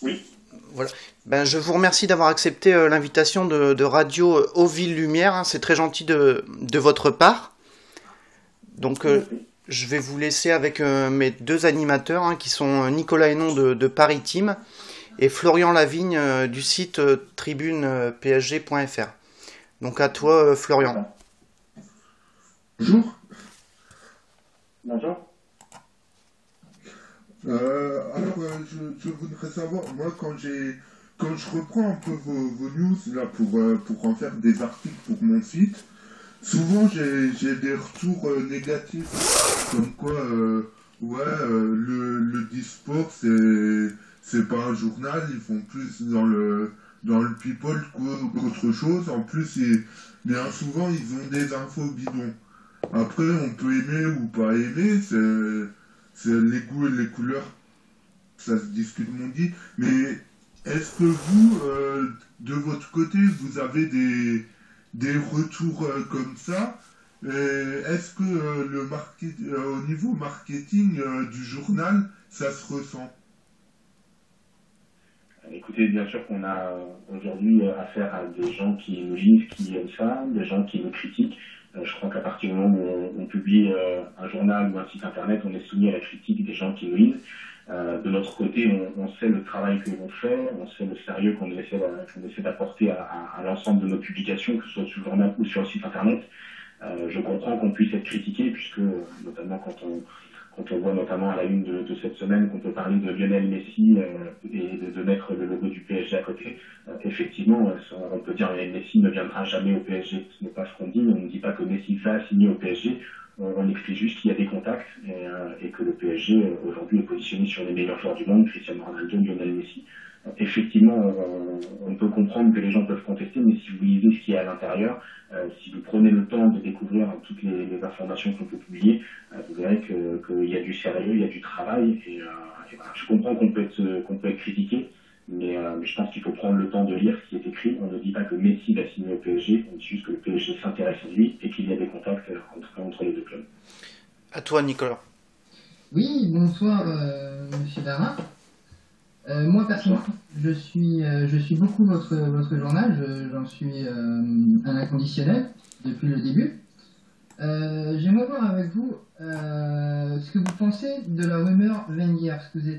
Oui, Voilà. Ben, je vous remercie d'avoir accepté l'invitation de Radio Hauville Lumière, hein. C'est très gentil de votre part. Donc, je vous en prie. je vais vous laisser avec mes deux animateurs, hein, qui sont Nicolas Hénon de Paris Team et Florian Lavigne du site tribunepsg.fr. Donc à toi, Florian. D'accord. Bonjour. Bonjour. Je voudrais savoir, moi, quand je reprends un peu vos news là pour en faire des articles pour mon site, souvent j'ai des retours négatifs, comme quoi, le Disport c'est pas un journal, ils font plus dans le people qu'autre chose. En plus, bien souvent ils ont des infos bidons. Après, on peut aimer ou pas aimer, c'est les goûts et les couleurs, ça se discute, mon dit. Mais est-ce que vous, de votre côté, vous avez des retours comme ça? Est-ce que au niveau marketing du journal, ça se ressent? Écoutez, bien sûr qu'on a aujourd'hui affaire à des gens qui nous lisent, qui aiment ça, des gens qui nous critiquent. Je crois qu'à partir du moment où on publie un journal ou un site internet, on est soumis à la critique des gens qui nous lisent. De notre côté, on sait le travail que l'on fait, on sait le sérieux qu'on essaie d'apporter à l'ensemble de nos publications, que ce soit sur le journal ou sur le site internet. Je comprends qu'on puisse être critiqué, puisque notamment quand on voit notamment à la une de cette semaine qu'on peut parler de Lionel Messi et de mettre le logo du PSG à côté, effectivement, on peut dire que Lionel Messi ne viendra jamais au PSG. Ce n'est pas ce qu'on dit, on ne dit pas que Messi va signer au PSG, on explique juste qu'il y a des contacts et que le PSG aujourd'hui est positionné sur les meilleurs joueurs du monde, Cristiano Ronaldo, Lionel Messi. Effectivement, on peut comprendre que les gens peuvent contester, mais si vous lisez ce qu'il y a à l'intérieur, si vous prenez le temps de découvrir toutes les informations qu'on peut publier, vous verrez qu'il y a du sérieux, il y a du travail. Et voilà, je comprends qu'on peut être critiqué, mais je pense qu'il faut prendre le temps de lire ce qui est écrit. On ne dit pas que Messi va signer au PSG, on dit juste que le PSG s'intéresse à lui et qu'il y a des contacts entre les deux clubs. À toi, Nicolas. Oui, bonsoir, Monsieur Bernard. Moi, personnellement, je suis beaucoup votre journal, j'en suis un inconditionnel depuis le début. J'aimerais voir avec vous ce que vous pensez de la rumeur Wenger, parce que vous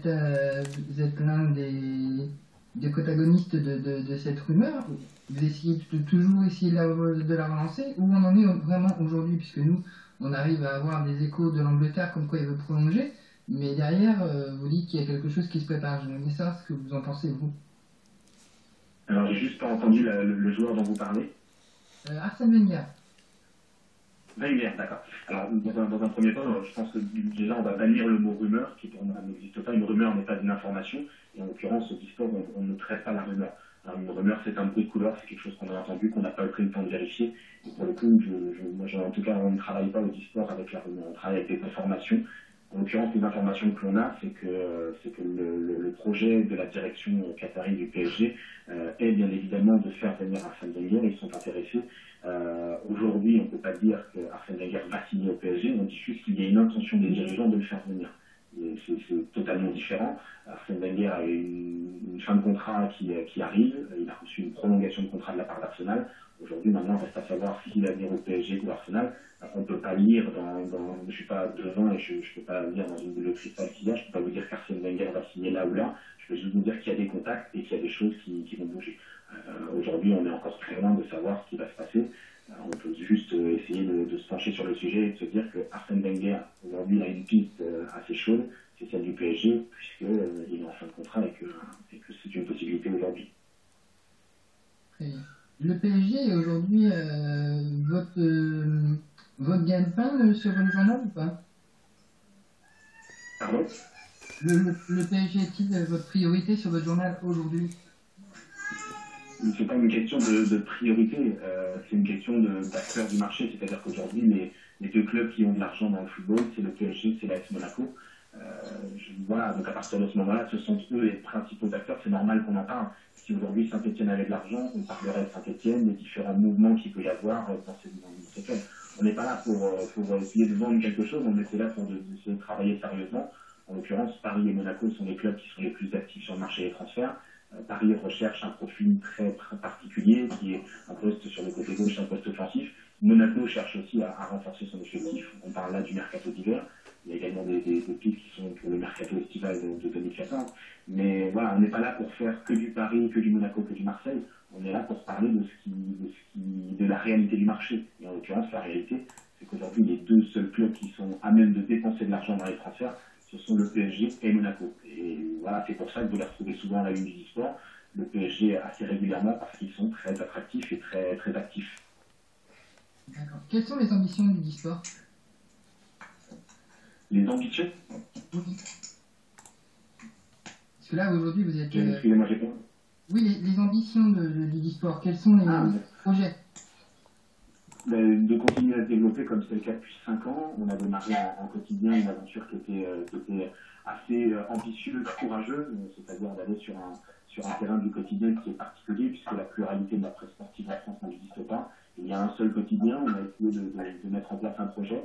êtes l'un des protagonistes de cette rumeur. Vous essayez toujours essayer de la relancer. Où on en est vraiment aujourd'hui, puisque nous, on arrive à avoir des échos de l'Angleterre comme quoi il veut prolonger. Mais derrière, vous dites qu'il y a quelque chose qui se prépare. J'aimerais savoir ce que vous en pensez, vous. Alors, j'ai juste pas entendu le joueur dont vous parlez. Arsène Wenger. Wenger, d'accord. Alors, dans un premier temps, je pense que déjà, on va bannir le mot rumeur, qui pour moi n'existe pas. Une rumeur n'est pas une information. Et en l'occurrence, au Discord, on ne traite pas la rumeur. Alors, une rumeur, c'est un bruit de couloir, c'est quelque chose qu'on a entendu, qu'on n'a pas pris le temps de vérifier. Et pour le coup, en tout cas, on ne travaille pas au Discord avec la rumeur. On travaille avec des informations. En l'occurrence, les informations que l'on a, c'est que le projet de la direction qatari du PSG est bien évidemment de faire venir Arsène Wenger. Ils sont intéressés. Aujourd'hui, on ne peut pas dire que Arsène Wenger va signer au PSG. On dit juste qu'il y a une intention des dirigeants de le faire venir. C'est totalement différent. Arsène Wenger a une fin de contrat qui arrive. Il a reçu une prolongation de contrat de la part d'Arsenal. Aujourd'hui, maintenant, reste à savoir s'il va venir au PSG ou Arsenal. On ne peut pas lire je ne suis pas devant et je ne peux pas lire dans une boule de cristal qu'il y a. Je ne peux pas vous dire qu'Arsène Wenger va signer là ou là. Je peux juste vous dire qu'il y a des contacts et qu'il y a des choses qui vont bouger. Aujourd'hui, on est encore très loin de savoir ce qui va se passer. On peut juste essayer de se pencher sur le sujet et de se dire que Arsène Wenger, aujourd'hui, a une piste assez chaude, c'est celle du PSG, puisqu'il est en fin de contrat et que c'est une possibilité aujourd'hui. Très bien. Le PSG est aujourd'hui votre gagne-pain sur le journal ou pas? Pardon? Le PSG est-il votre priorité sur votre journal aujourd'hui? C'est pas une question de priorité, c'est une question d'acteurs du marché. C'est-à-dire qu'aujourd'hui, les deux clubs qui ont de l'argent dans le football, c'est le PSG, c'est l'AS Monaco. Voilà, donc à partir de ce moment-là, ce sont eux les principaux acteurs. C'est normal qu'on en parle. Si aujourd'hui Saint-Etienne avait de l'argent, on parlerait de Saint-Etienne, des différents mouvements qu'il peut y avoir dans ces clubs. On n'est pas là pour essayer de vendre quelque chose, on était là pour essayer de travailler sérieusement. En l'occurrence, Paris et Monaco sont les clubs qui sont les plus actifs sur le marché des transferts. Paris recherche un profil très particulier, qui est un poste sur le côté gauche, un poste offensif. Monaco cherche aussi à renforcer son effectif. On parle là du mercato d'hiver. Il y a également des pistes qui sont pour le mercato estival de 2014. Mais voilà, on n'est pas là pour faire que du Paris, que du Monaco, que du Marseille. On est là pour parler de la réalité du marché. Et en l'occurrence, la réalité, c'est qu'aujourd'hui, les deux seuls clubs qui sont à même de dépenser de l'argent dans les transferts, ce sont le PSG et Monaco. Et voilà, c'est pour ça que vous les retrouvez souvent à la une du sport, le PSG assez régulièrement, parce qu'ils sont très attractifs et très, très actifs. D'accord. Quelles sont les ambitions du e-sport? Les ambitions? Oui. Parce que là, aujourd'hui, vous êtes... Excusez-moi, j'ai pas... Oui, les ambitions du e-sport, quels sont les projets? De continuer à se développer comme c'est le cas depuis 5 ans. On a démarré en quotidien une aventure qui était assez ambitieuse, courageuse, c'est-à-dire d'aller sur un terrain du quotidien qui est particulier, puisque la pluralité de la presse sportive en France n'existe pas. Il y a un seul quotidien, on a essayé de mettre en place un projet.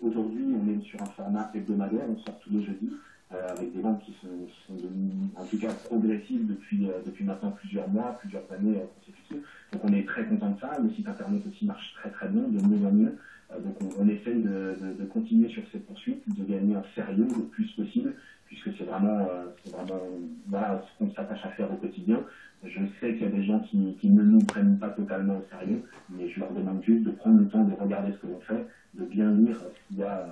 Aujourd'hui, on est sur un format hebdomadaire, on sort tous les jeudis, avec des ventes qui sont devenues, en tout cas, progressives depuis maintenant plusieurs mois, plusieurs années consécutives. Donc on est très content de ça. Le site internet aussi marche très très bien, de mieux en mieux. Donc on essaye de continuer sur cette poursuite, de gagner en sérieux le plus possible, puisque c'est vraiment voilà, ce qu'on s'attache à faire au quotidien. Je sais qu'il y a des gens qui ne nous prennent pas totalement au sérieux, mais je leur demande juste de prendre le temps de regarder ce que l'on fait, de bien lire ce qu'il y a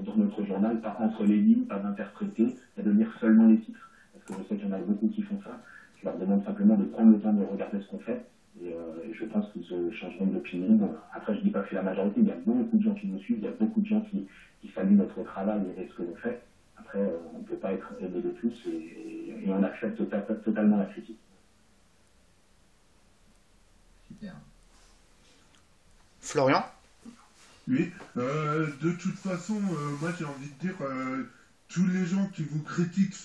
dans notre journal, pas entre les lignes, pas d'interpréter, et de lire seulement les titres, parce que je sais qu'il y en a beaucoup qui font ça. Je leur demande simplement de prendre le temps de regarder ce qu'on fait, et je pense qu'ils se changeront d'opinion. Après, je ne dis pas que c'est la majorité, il y a beaucoup de gens qui nous suivent, il y a beaucoup de gens qui saluent notre travail et ce que l'on fait. Après, on ne peut pas être aimé de tous, et on accepte totalement la critique. Super. Florian? Oui, de toute façon, moi j'ai envie de dire, tous les gens qui vous critiquent,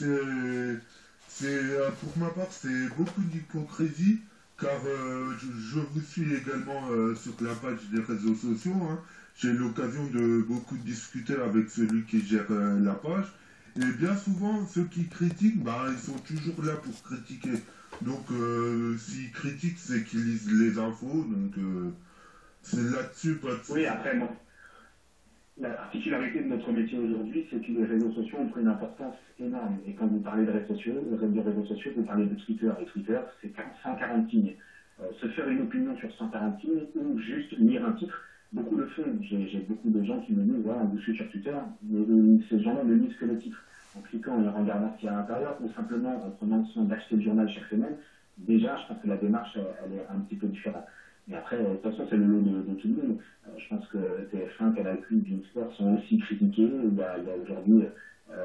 pour ma part, c'est beaucoup d'hypocrisie, car je vous suis également sur la page des réseaux sociaux. Hein. J'ai l'occasion de beaucoup discuter avec celui qui gère la page. Et bien souvent, ceux qui critiquent, bah, ils sont toujours là pour critiquer. Donc, s'ils critiquent, c'est qu'ils lisent les infos. Donc, c'est là-dessus, pas de... Oui, après, bon, la particularité de notre métier aujourd'hui, c'est que les réseaux sociaux ont pris une importance énorme. Et quand vous parlez de réseaux sociaux, vous parlez de Twitter. Et Twitter, c'est 140 signes. Se faire une opinion sur 140 signes ou juste lire un titre, beaucoup le font. J'ai beaucoup de gens qui me disent, voilà, on vous suit sur Twitter, mais ces gens-là ne lisent que le titre. En cliquant et en regardant ce qu'il y a à l'intérieur, ou simplement en prenant le soin d'acheter le journal chaque semaine, déjà, je pense que la démarche, elle est un petit peu différente. Mais après, de toute façon, c'est le lot de tout le monde. Je pense que TF1, Canal+, Beansport sont aussi critiqués. Il y a aujourd'hui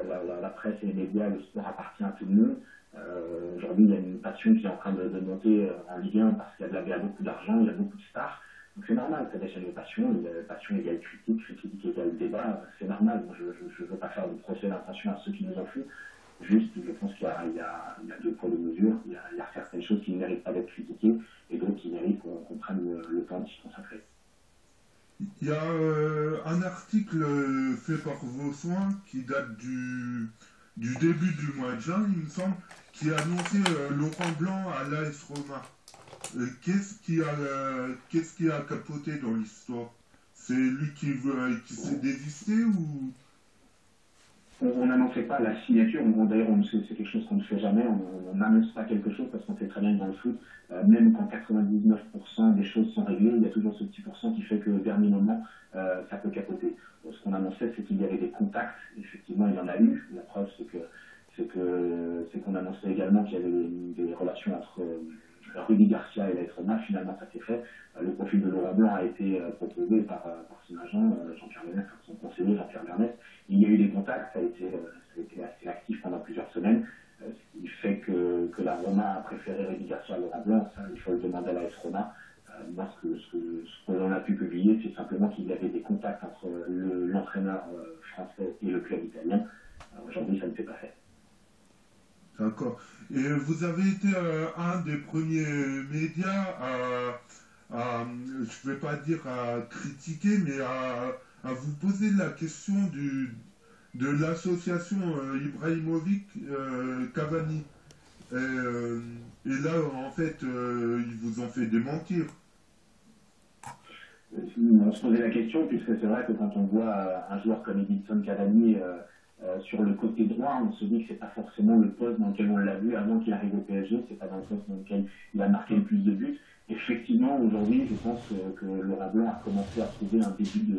la presse et les médias, le sport appartient à tout le monde. Aujourd'hui, il y a une passion qui est en train de monter en Ligue 1 parce qu'il y a beaucoup d'argent, il y a beaucoup de stars. Donc c'est normal, c'est des chaînes de passion, passion égale critique, critique égale débat, c'est normal. Moi, je ne veux pas faire de procès d'intention à ceux qui nous en font. Juste, je pense qu'il y a deux poids, deux mesures. Il y a certaines choses qui ne méritent pas d'être critiquées et d'autres qui méritent qu'on prenne le temps de s'y consacrer. Il y a un article fait par vos soins qui date du début du mois de juin, il me semble, qui annonçait Laurent Blanc à l'AS Roma. Qu'est-ce qui a capoté dans l'histoire? C'est lui qui s'est désisté ou... On n'annonçait pas la signature. D'ailleurs, c'est quelque chose qu'on ne fait jamais. On n'annonce pas quelque chose parce qu'on sait très bien que dans le foot, même quand 99% des choses sont réglées, il y a toujours ce petit pourcent qui fait que au dernier moment, ça peut capoter. Ce qu'on annonçait, c'est qu'il y avait des contacts. Effectivement, il y en a eu. La preuve, c'est qu'on annonçait également qu'il y avait des relations entre Rudy Garcia et l'AS Roma. Finalement, ça s'est fait. Le profil de Laurent Blanc a été proposé par son agent, Jean-Pierre Bernès, son conseiller Jean-Pierre Bernès. Il y a eu des contacts, ça a été assez actif pendant plusieurs semaines, ce qui fait que la Roma a préféré Rudy Garcia à Laurent Blanc. Ça, il faut le demander à l'AS Roma. Moi, ce qu'on a pu publier, c'est simplement qu'il y avait des contacts entre l'entraîneur français et le club italien. Aujourd'hui, ça ne s'est pas fait. D'accord. Et vous avez été un des premiers médias je ne vais pas dire à critiquer, mais à vous poser la question de l'association Ibrahimovic Cavani. Et là, en fait, ils vous ont fait démentir. On se posait la question, puisque c'est vrai que quand on voit un joueur comme Edinson Cavani sur le côté droit, on se dit que c'est pas forcément le poste dans lequel on l'a vu avant qu'il arrive au PSG, c'est pas dans le poste dans lequel il a marqué le plus de buts. Effectivement, aujourd'hui, je pense que Laurent Blanc a commencé à trouver un début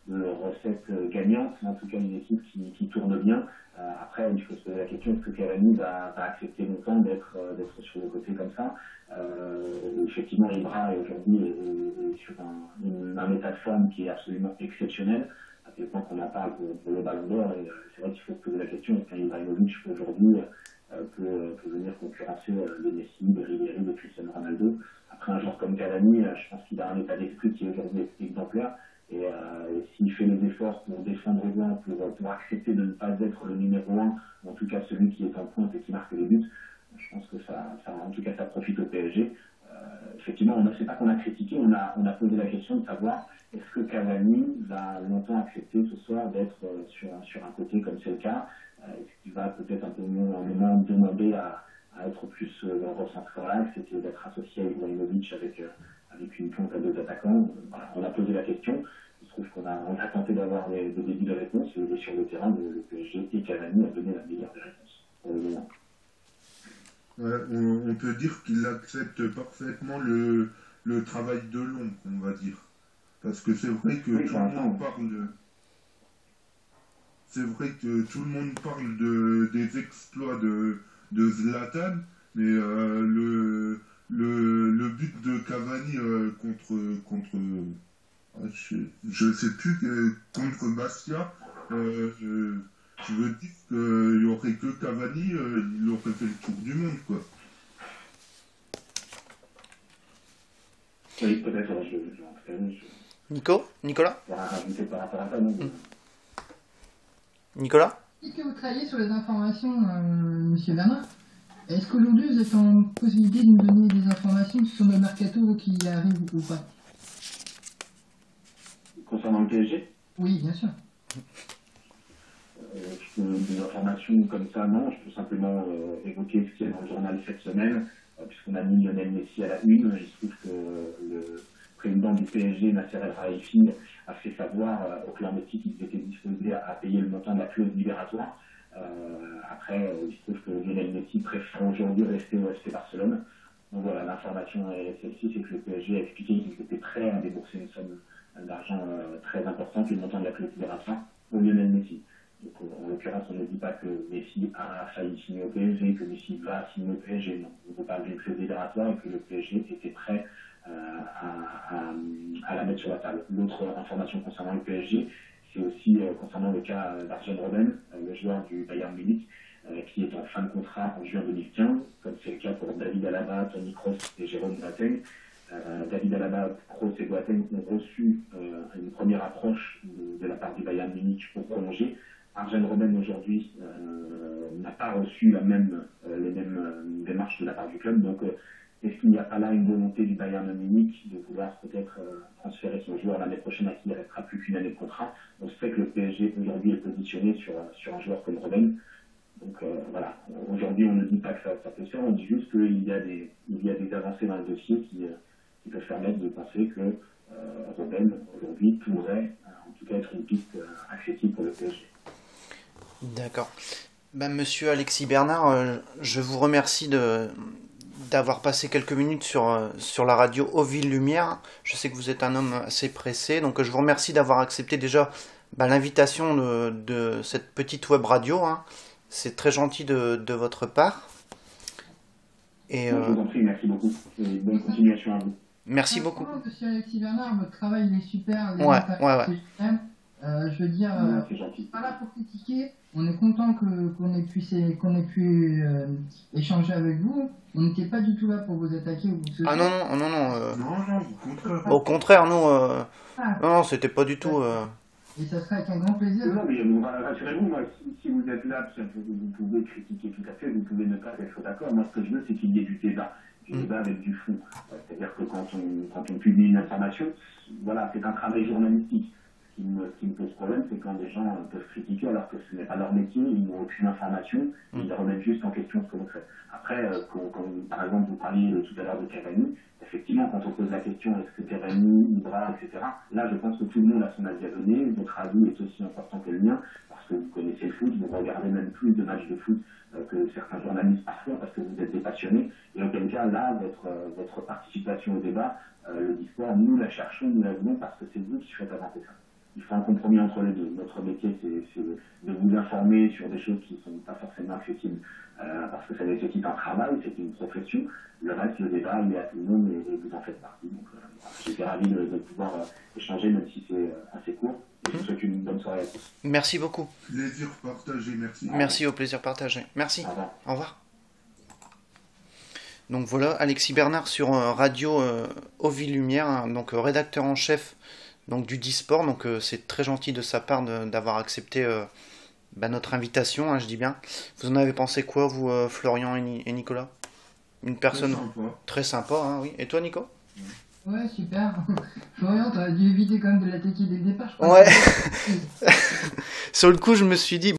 de recette gagnante, en tout cas une équipe qui tourne bien. Après, il faut se poser la question, est-ce que Cavani va accepter longtemps d'être sur le côté comme ça? Effectivement, Ibra aujourd'hui est sur un état de forme qui est absolument exceptionnel, à tel point qu'on en parle pour le Ballon d'Or. Et c'est vrai qu'il faut se poser la question, est-ce qu'un Ibrahimovic aujourd'hui peut venir concurrencer les Messi, les Ribéry, les Cristiano Ronaldo? Après, un joueur comme Cavani, je pense qu'il a un état d'esprit qui est aujourd'hui exemplaire. Et s'il fait les efforts pour défendre bien, pour accepter de ne pas être le numéro 1, en tout cas celui qui est en pointe et qui marque les buts, je pense que en tout cas, ça profite au PSG. Effectivement, c'est pas qu'on a critiqué, on a posé la question de savoir est-ce que Cavani va longtemps accepter ce soir d'être sur un côté comme c'est le cas, est-ce qu'il va peut-être un moment demander à être plus recentré sur l'axe, et d'être associé à Ibrahimovic avec une pointe à 2 attaquants. Voilà, on a posé la question. Il se trouve qu'on a tenté d'avoir des débuts de réponse, et sur le terrain, le PSG et Cavani a donné la meilleure des réponses pour le moment. Ouais, on peut dire qu'il accepte parfaitement le travail de l'ombre, on va dire. Parce que c'est vrai que tout le monde parle. C'est vrai que tout le monde parle des exploits de Zlatan, mais le but de Cavani contre je sais plus, contre Bastia, je veux dire qu'il n'y aurait que Cavani, il aurait fait le tour du monde, quoi. Oui, peut-être, Nicolas par rapport à ça, non. Nicolas? Est-ce que vous travaillez sur les informations, monsieur Bernard? Est-ce qu'aujourd'hui vous êtes en possibilité de nous donner des informations sur le mercato qui arrive ou pas? Concernant le PSG? Oui, bien sûr. Des informations comme ça, non. Je peux simplement évoquer ce qui est dans le journal cette semaine, puisqu'on a mis Lionel Messi à la une. Il se trouve que le président du PSG, Nasser El Khelaifi, a fait savoir au clan Messi qu'ils étaient disposés à payer le montant de la clause libératoire. Après, il se trouve que Lionel Messi préfère aujourd'hui rester au FC Barcelone. Donc voilà, l'information est celle-ci, c'est que le PSG a expliqué qu'ils étaient prêts à débourser une somme d'argent très importante, le montant de la clause libératoire, pour Lionel Messi. Donc, en l'occurrence, on ne dit pas que Messi a failli signer au PSG, que Messi va signer au PSG. Non, on parle d'une clause libératoire et que le PSG était prêt à la mettre sur la table. L'autre information concernant le PSG, c'est aussi concernant le cas d'Arjen Robben, le joueur du Bayern Munich, qui est en fin de contrat en juin 2015, comme c'est le cas pour David Alaba, Toni Kroos et Jérôme Boateng. David Alaba, Kroos et Boateng ont reçu une première approche de la part du Bayern Munich pour prolonger. Arjen Robben aujourd'hui n'a pas reçu les mêmes démarches de la part du club. Donc, est-ce qu'il n'y a pas là une volonté du Bayern Munich de vouloir peut-être transférer son joueur l'année prochaine à qui il ne restera plus qu'une année de contrat? On sait que le PSG aujourd'hui est positionné sur un joueur comme Robben. Donc voilà, aujourd'hui on ne dit pas que ça peut se faire, on dit juste qu'il y a des avancées dans le dossier qui peuvent permettre de penser que Robben aujourd'hui pourrait en tout cas être une piste accessible pour le PSG. D'accord. Monsieur Alexis Bernard, je vous remercie d'avoir passé quelques minutes sur la radio Oville Lumière. Je sais que vous êtes un homme assez pressé, donc je vous remercie d'avoir accepté déjà l'invitation de cette petite web radio. Hein. C'est très gentil de votre part. Et, je vous en prie, merci beaucoup. Et bonne continuation à vous. Merci beaucoup. Monsieur Alexis Bernard, votre travail il est super. Ouais. Je veux dire, pas là pour critiquer. On est content qu'on ait pu échanger avec vous. On n'était pas du tout là pour vous attaquer ou vous. Non, au contraire. Au contraire, nous, non, c'était pas du tout. Et ça sera avec un grand plaisir. Non, mais rassurez-vous, moi, si vous êtes là, vous pouvez critiquer tout à fait, vous pouvez ne pas être d'accord. Moi, ce que je veux, c'est qu'il y ait du débat avec du fond. C'est-à-dire que quand on publie une information, voilà, c'est un travail journalistique. Ce qui me pose problème, c'est quand des gens peuvent critiquer alors que ce n'est pas leur métier, ils n'ont aucune information, ils remettent juste en question ce que l'on fait. Après, par exemple, vous parliez tout à l'heure de Cavani, effectivement, quand on pose la question est-ce que Cavani, Ibra, etc., là, je pense que tout le monde a son avis à donner, votre avis est aussi important que le mien, parce que vous connaissez le foot, vous regardez même plus de matchs de foot que certains journalistes parfois, parce que vous êtes des passionnés, et auquel cas, là, votre participation au débat, le discours, nous la cherchons, nous la voulons, parce que c'est vous qui faites avancer ça. Il faut un compromis entre les deux. Notre métier, c'est de vous informer sur des choses qui ne sont pas forcément accessibles, parce que ça nécessite un travail, c'est une profession. Le reste, le débat, il est à tout le monde et vous en faites partie. Donc, j'étais ravi de pouvoir échanger, même si c'est assez court. Et je vous souhaite une bonne soirée à tous. Merci beaucoup. Plaisir partagé, merci. Merci, au plaisir partagé. Merci. Au revoir. Au revoir. Donc voilà, Alexis Bernard sur Radio Oville Lumière, hein, donc rédacteur en chef donc, du Disport. Donc c'est très gentil de sa part d'avoir accepté notre invitation, hein, je dis bien. Vous en avez pensé quoi, vous, Florian et Nicolas? Une personne très sympa, hein, oui. Et toi, Nico? Ouais, super. Florian, t'aurais dû éviter quand même de l'attaquer dès le départ, je crois. Ouais. Sur le coup, je me suis dit...